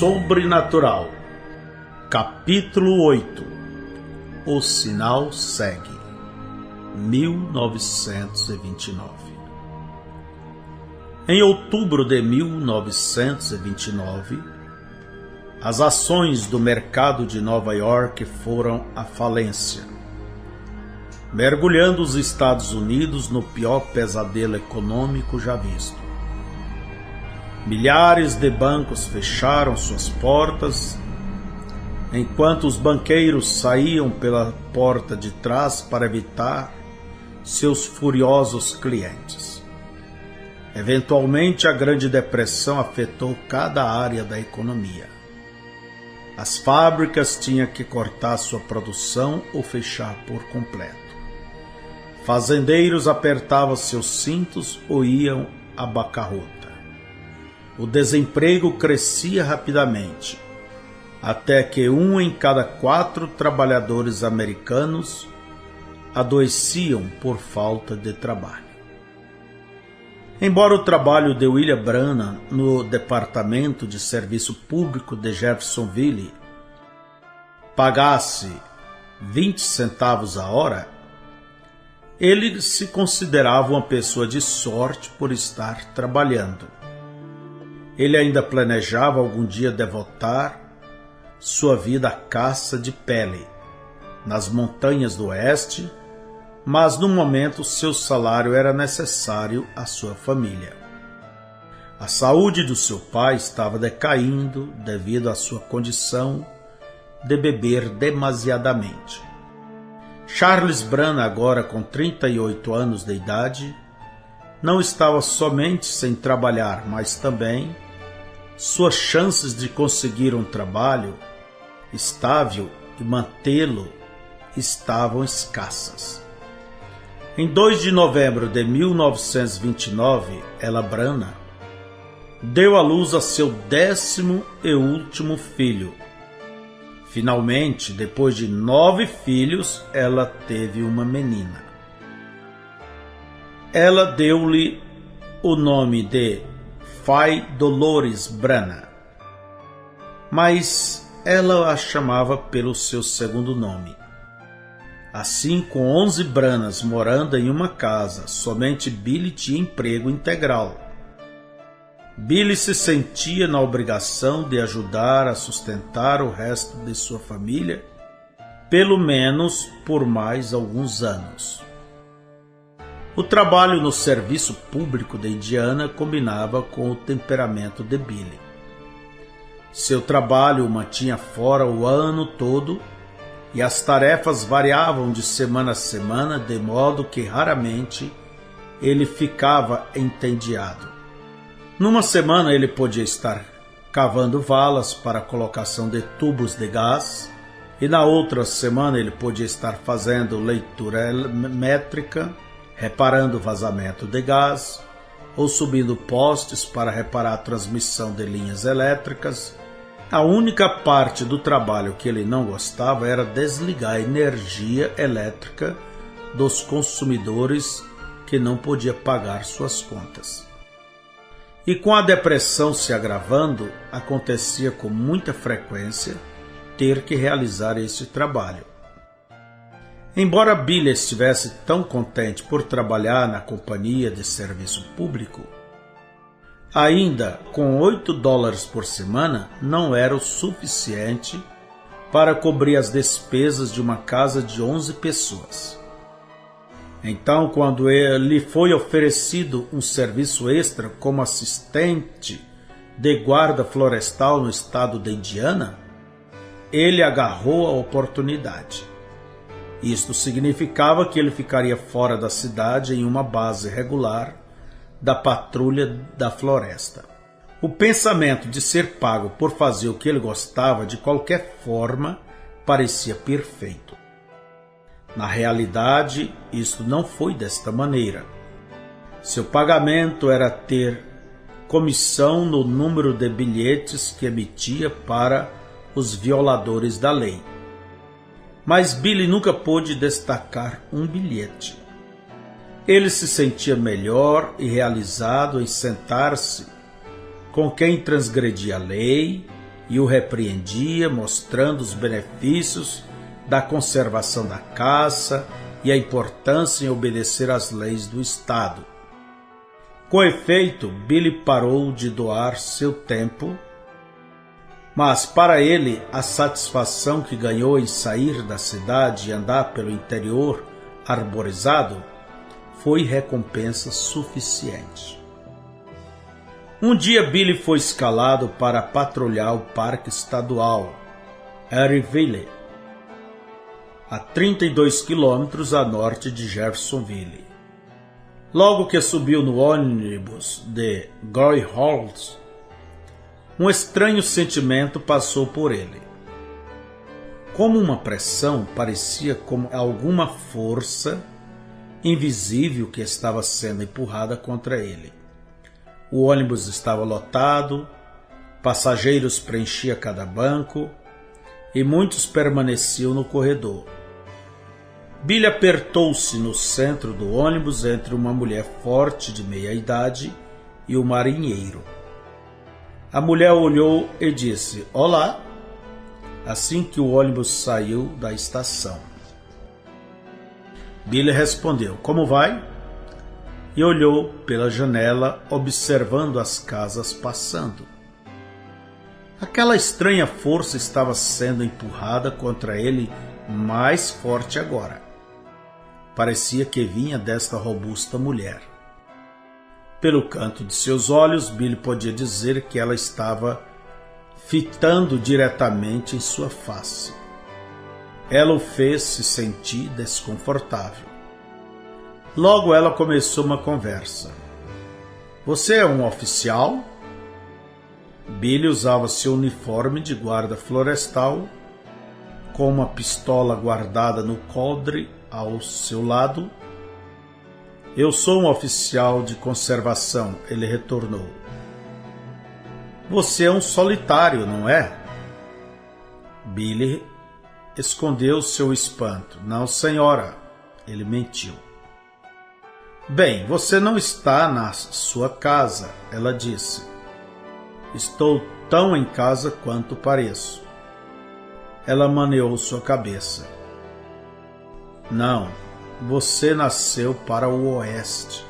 sobrenatural. Capítulo 8. O sinal segue. 1929. Em outubro de 1929, as ações do mercado de Nova York foram à falência, mergulhando os Estados Unidos no pior pesadelo econômico já visto. Milhares de bancos fecharam suas portas, enquanto os banqueiros saíam pela porta de trás para evitar seus furiosos clientes. Eventualmente, a Grande Depressão afetou cada área da economia. As fábricas tinham que cortar sua produção ou fechar por completo. Fazendeiros apertavam seus cintos ou iam à bancarrota. O desemprego crescia rapidamente, até que 1 em cada 4 trabalhadores americanos adoeciam por falta de trabalho. Embora o trabalho de William Branham no Departamento de Serviço Público de Jeffersonville pagasse 20 centavos a hora, ele se considerava uma pessoa de sorte por estar trabalhando. Ele ainda planejava algum dia devotar sua vida à caça de pele nas montanhas do oeste, mas no momento seu salário era necessário à sua família. A saúde do seu pai estava decaindo devido à sua condição de beber demasiadamente. Charles Branham, agora com 38 anos de idade, não estava somente sem trabalhar, mas também suas chances de conseguir um trabalho estável e mantê-lo estavam escassas. Em 2 de novembro de 1929, Ella Branham deu à luz a seu 10º e último filho. Finalmente, depois de 9 filhos, ela teve uma menina. Ela deu-lhe o nome de Fay Dolores Branham, mas ela a chamava pelo seu segundo nome. Assim, com 11 Branhams morando em uma casa, somente Billy tinha emprego integral. Billy se sentia na obrigação de ajudar a sustentar o resto de sua família, pelo menos por mais alguns anos. O trabalho no serviço público de Indiana combinava com o temperamento de Billy. Seu trabalho o mantinha fora o ano todo e as tarefas variavam de semana a semana, de modo que raramente ele ficava entediado. Numa semana ele podia estar cavando valas para a colocação de tubos de gás, e na outra semana ele podia estar fazendo leitura métrica, reparando vazamento de gás, ou subindo postes para reparar a transmissão de linhas elétricas. A única parte do trabalho que ele não gostava era desligar a energia elétrica dos consumidores que não podia pagar suas contas. E com a depressão se agravando, acontecia com muita frequência ter que realizar esse trabalho. Embora Billy estivesse tão contente por trabalhar na companhia de serviço público, ainda com $8 por semana não era o suficiente para cobrir as despesas de uma casa de 11 pessoas. Então, quando lhe foi oferecido um serviço extra como assistente de guarda florestal no estado de Indiana, ele agarrou a oportunidade. Isto significava que ele ficaria fora da cidade em uma base regular da patrulha da floresta. O pensamento de ser pago por fazer o que ele gostava de qualquer forma parecia perfeito. Na realidade, isto não foi desta maneira. Seu pagamento era ter comissão no número de bilhetes que emitia para os violadores da lei. Mas Billy nunca pôde destacar um bilhete. Ele se sentia melhor e realizado em sentar-se com quem transgredia a lei e o repreendia, mostrando os benefícios da conservação da caça e a importância em obedecer às leis do Estado. Com efeito, Billy parou de doar seu tempo, mas para ele a satisfação que ganhou em sair da cidade e andar pelo interior arborizado foi recompensa suficiente. Um dia Billy foi escalado para patrulhar o Parque Estadual Eryville, a 32 quilômetros a norte de Jeffersonville. Logo que subiu no ônibus de Goy Halls, um estranho sentimento passou por ele. Como uma pressão, parecia como alguma força invisível que estava sendo empurrada contra ele. O ônibus estava lotado, passageiros preenchiam cada banco e muitos permaneciam no corredor. Billy apertou-se no centro do ônibus entre uma mulher forte de meia-idade e o marinheiro. A mulher olhou e disse: "Olá", assim que o ônibus saiu da estação. Billy respondeu: "Como vai?" e olhou pela janela, observando as casas passando. Aquela estranha força estava sendo empurrada contra ele mais forte agora. Parecia que vinha desta robusta mulher. Pelo canto de seus olhos, Billy podia dizer que ela estava fitando diretamente em sua face. Ela o fez se sentir desconfortável. Logo ela começou uma conversa. "Você é um oficial?" Billy usava seu uniforme de guarda florestal, com uma pistola guardada no coldre ao seu lado. "Eu sou um oficial de conservação", ele retornou. "Você é um solitário, não é?" Billy escondeu seu espanto. "Não, senhora", ele mentiu. "Bem, você não está na sua casa", ela disse. "Estou tão em casa quanto pareço." Ela maneou sua cabeça. "Não, você nasceu para o oeste."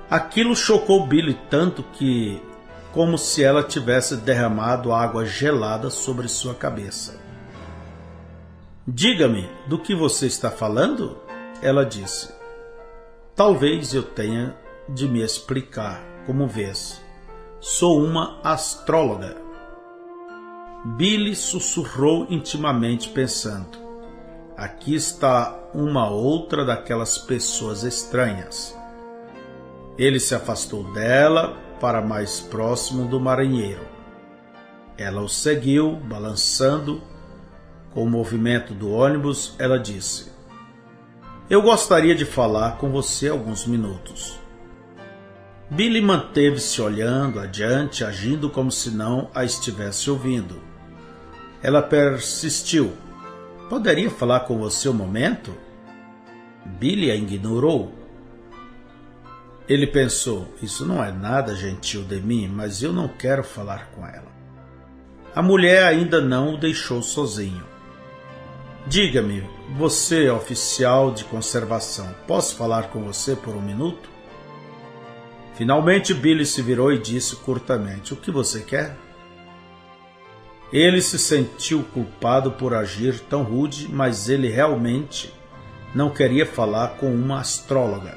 Aquilo chocou Billy tanto que, como se ela tivesse derramado água gelada sobre sua cabeça. "Diga-me, do que você está falando?" ela disse. "Talvez eu tenha de me explicar. Como vês, sou uma astróloga." Billy sussurrou intimamente, pensando: aqui está uma outra daquelas pessoas estranhas. Ele se afastou dela para mais próximo do marinheiro. Ela o seguiu, balançando. Com o movimento do ônibus, ela disse: "Eu gostaria de falar com você alguns minutos." Billy manteve-se olhando adiante, agindo como se não a estivesse ouvindo. Ela persistiu: "Poderia falar com você um momento?" Billy a ignorou. Ele pensou: isso não é nada gentil de mim, mas eu não quero falar com ela. A mulher ainda não o deixou sozinho. "Diga-me, você é oficial de conservação, posso falar com você por um minuto?" Finalmente Billy se virou e disse curtamente: "O que você quer?" Ele se sentiu culpado por agir tão rude, mas ele realmente não queria falar com uma astróloga.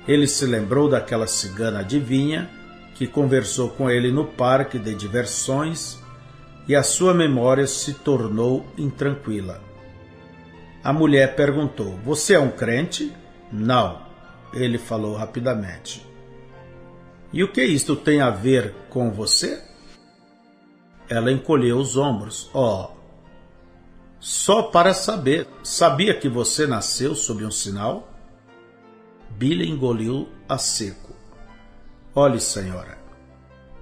Ele se lembrou daquela cigana adivinha que conversou com ele no parque de diversões e a sua memória se tornou intranquila. A mulher perguntou: "Você é um crente?" "Não", ele falou rapidamente. "E o que isto tem a ver com você?" Ela encolheu os ombros. "Oh, só para saber, sabia que você nasceu sob um sinal?" Billy engoliu a seco. "Olhe, senhora,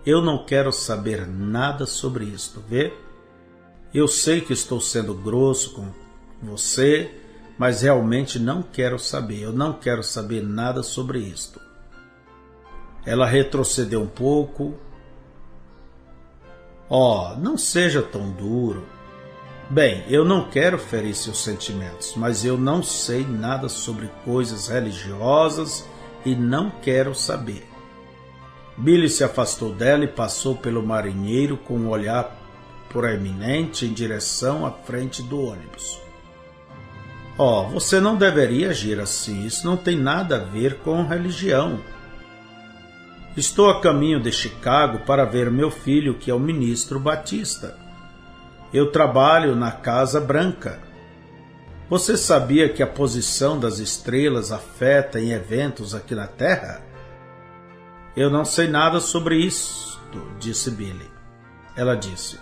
eu não quero saber nada sobre isto, vê? Eu sei que estou sendo grosso com você, mas realmente não quero saber. Eu não quero saber nada sobre isto." Ela retrocedeu um pouco. Oh, não seja tão duro. Bem, eu não quero ferir seus sentimentos, mas eu não sei nada sobre coisas religiosas e não quero saber. Billy se afastou dela e passou pelo marinheiro com um olhar proeminente em direção à frente do ônibus. Oh, você não deveria agir assim, isso não tem nada a ver com religião. Estou a caminho de Chicago para ver meu filho, que é o ministro Batista. Eu trabalho na Casa Branca. Você sabia que a posição das estrelas afeta em eventos aqui na Terra? Eu não sei nada sobre isso, disse Billy. Ela disse: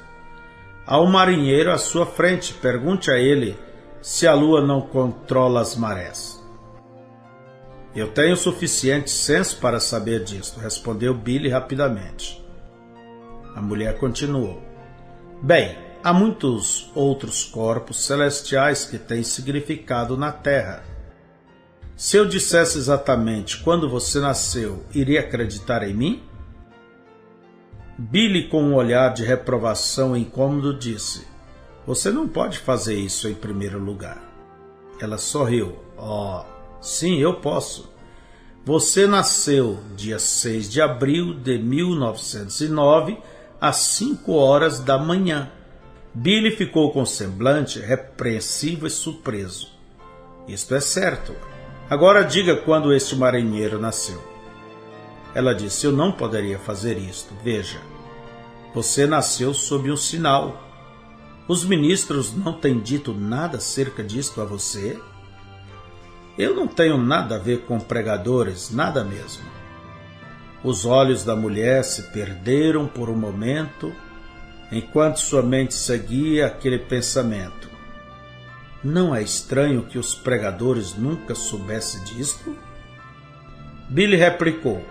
há um marinheiro à sua frente, pergunte a ele se a lua não controla as marés. Eu tenho suficiente senso para saber disto, respondeu Billy rapidamente. A mulher continuou: bem, há muitos outros corpos celestiais que têm significado na Terra. Se eu dissesse exatamente quando você nasceu, iria acreditar em mim? Billy, com um olhar de reprovação e incômodo, disse: você não pode fazer isso em primeiro lugar. Ela sorriu. Oh, sim, eu posso. Você nasceu dia 6 de abril de 1909, às 5 horas da manhã. Billy ficou com semblante repreensivo e surpreso. Isto é certo. Agora diga quando este marinheiro nasceu. Ela disse: eu não poderia fazer isto. Veja, você nasceu sob um sinal. Os ministros não têm dito nada acerca disto a você? Eu não tenho nada a ver com pregadores, nada mesmo. Os olhos da mulher se perderam por um momento, enquanto sua mente seguia aquele pensamento. Não é estranho que os pregadores nunca soubessem disto? Billy replicou: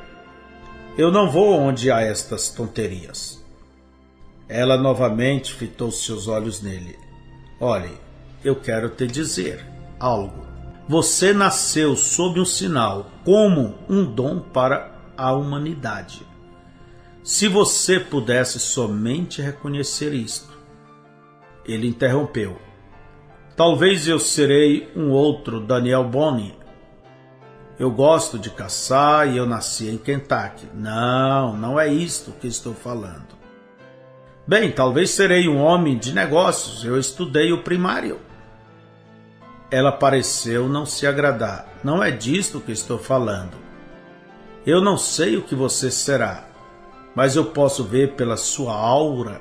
eu não vou onde há estas tonterias. Ela novamente fitou seus olhos nele. Olhe, eu quero te dizer algo. Você nasceu sob um sinal, como um dom para a humanidade. Se você pudesse somente reconhecer isto. Ele interrompeu: talvez eu serei um outro Daniel Boone. Eu gosto de caçar e eu nasci em Kentucky. Não, não é isto que estou falando. Bem, talvez serei um homem de negócios. Eu estudei o primário. Ela pareceu não se agradar. Não é disto que estou falando. Eu não sei o que você será, mas eu posso ver pela sua aura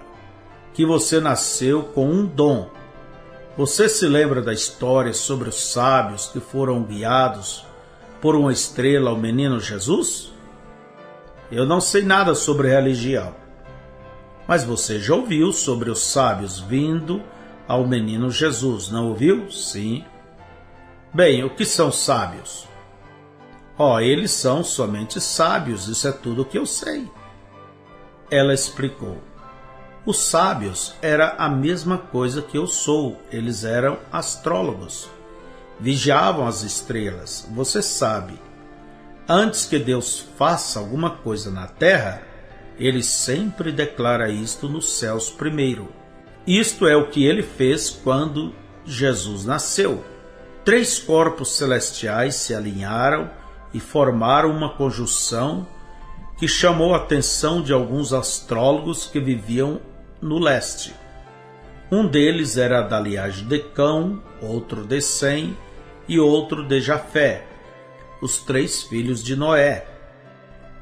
que você nasceu com um dom. Você se lembra da história sobre os sábios que foram guiados por uma estrela ao menino Jesus? Eu não sei nada sobre religião, mas você já ouviu sobre os sábios vindo ao menino Jesus, não ouviu? Sim. Bem, o que são sábios? Oh, eles são somente sábios, isso é tudo o que eu sei. Ela explicou: os sábios era a mesma coisa que eu sou, eles eram astrólogos. Vigiavam as estrelas. Você sabe, antes que Deus faça alguma coisa na terra, ele sempre declara isto nos céus primeiro. Isto é o que ele fez quando Jesus nasceu. 3 corpos celestiais se alinharam e formaram uma conjunção que chamou a atenção de alguns astrólogos que viviam no leste. Um deles era da linhagem de Cão, outro de Sem e outro de Jafé, os 3 filhos de Noé.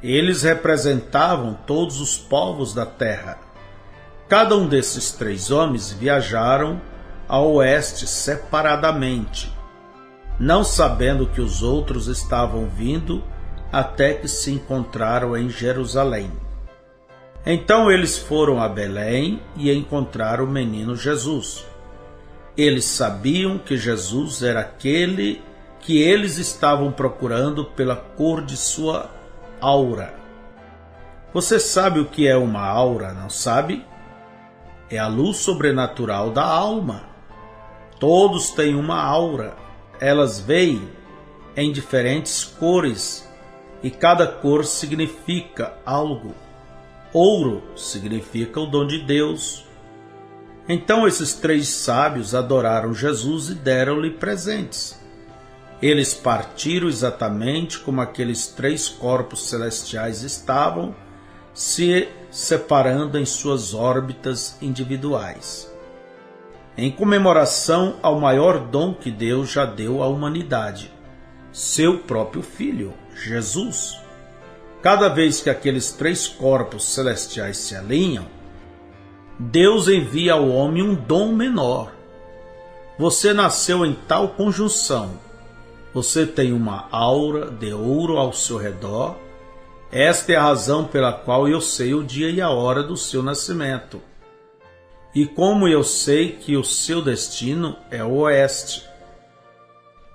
Eles representavam todos os povos da terra. Cada um desses 3 homens viajaram ao oeste separadamente, não sabendo que os outros estavam vindo, até que se encontraram em Jerusalém. Então eles foram a Belém e encontraram o menino Jesus. Eles sabiam que Jesus era aquele que eles estavam procurando pela cor de sua aura. Você sabe o que é uma aura, não sabe? É a luz sobrenatural da alma. Todos têm uma aura. Elas veem em diferentes cores e cada cor significa algo. Ouro significa o dom de Deus. Então esses 3 sábios adoraram Jesus e deram-lhe presentes. Eles partiram exatamente como aqueles 3 corpos celestiais estavam, se separando em suas órbitas individuais, em comemoração ao maior dom que Deus já deu à humanidade, seu próprio Filho, Jesus. Cada vez que aqueles 3 corpos celestiais se alinham, Deus envia ao homem um dom menor. Você nasceu em tal conjunção. Você tem uma aura de ouro ao seu redor. Esta é a razão pela qual eu sei o dia e a hora do seu nascimento. E como eu sei que o seu destino é o oeste.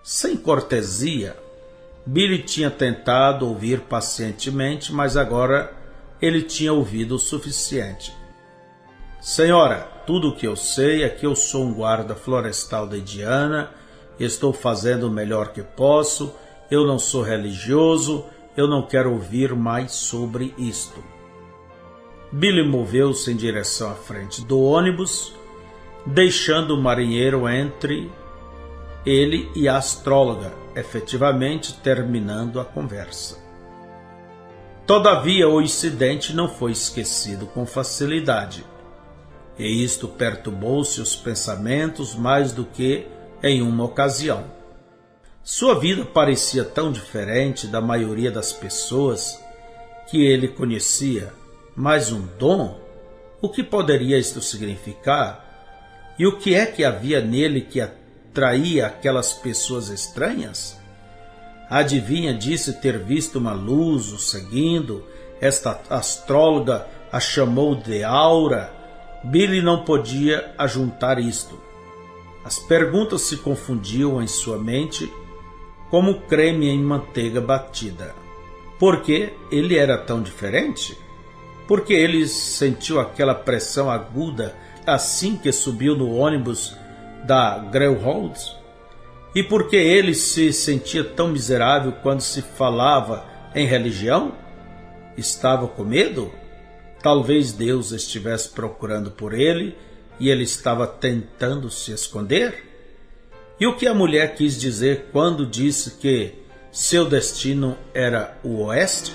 Sem cortesia, Billy tinha tentado ouvir pacientemente, mas agora ele tinha ouvido o suficiente. Senhora, tudo o que eu sei é que eu sou um guarda florestal de Indiana, estou fazendo o melhor que posso, eu não sou religioso, eu não quero ouvir mais sobre isto. Billy moveu-se em direção à frente do ônibus, deixando o marinheiro entre ele e a astróloga, efetivamente terminando a conversa. Todavia, o incidente não foi esquecido com facilidade, e isto perturbou seus pensamentos mais do que em uma ocasião. Sua vida parecia tão diferente da maioria das pessoas que ele conhecia, mas um dom? O que poderia isto significar? E o que é que havia nele que atraía aquelas pessoas estranhas? A adivinha disse ter visto uma luz o seguindo. Esta astróloga a chamou de aura. Billy não podia ajuntar isto. As perguntas se confundiam em sua mente como creme em manteiga batida. Por que ele era tão diferente? Por que ele sentiu aquela pressão aguda assim que subiu no ônibus da Greyhound? E por que ele se sentia tão miserável quando se falava em religião? Estava com medo? Talvez Deus estivesse procurando por ele e ele estava tentando se esconder? E o que a mulher quis dizer quando disse que seu destino era o oeste?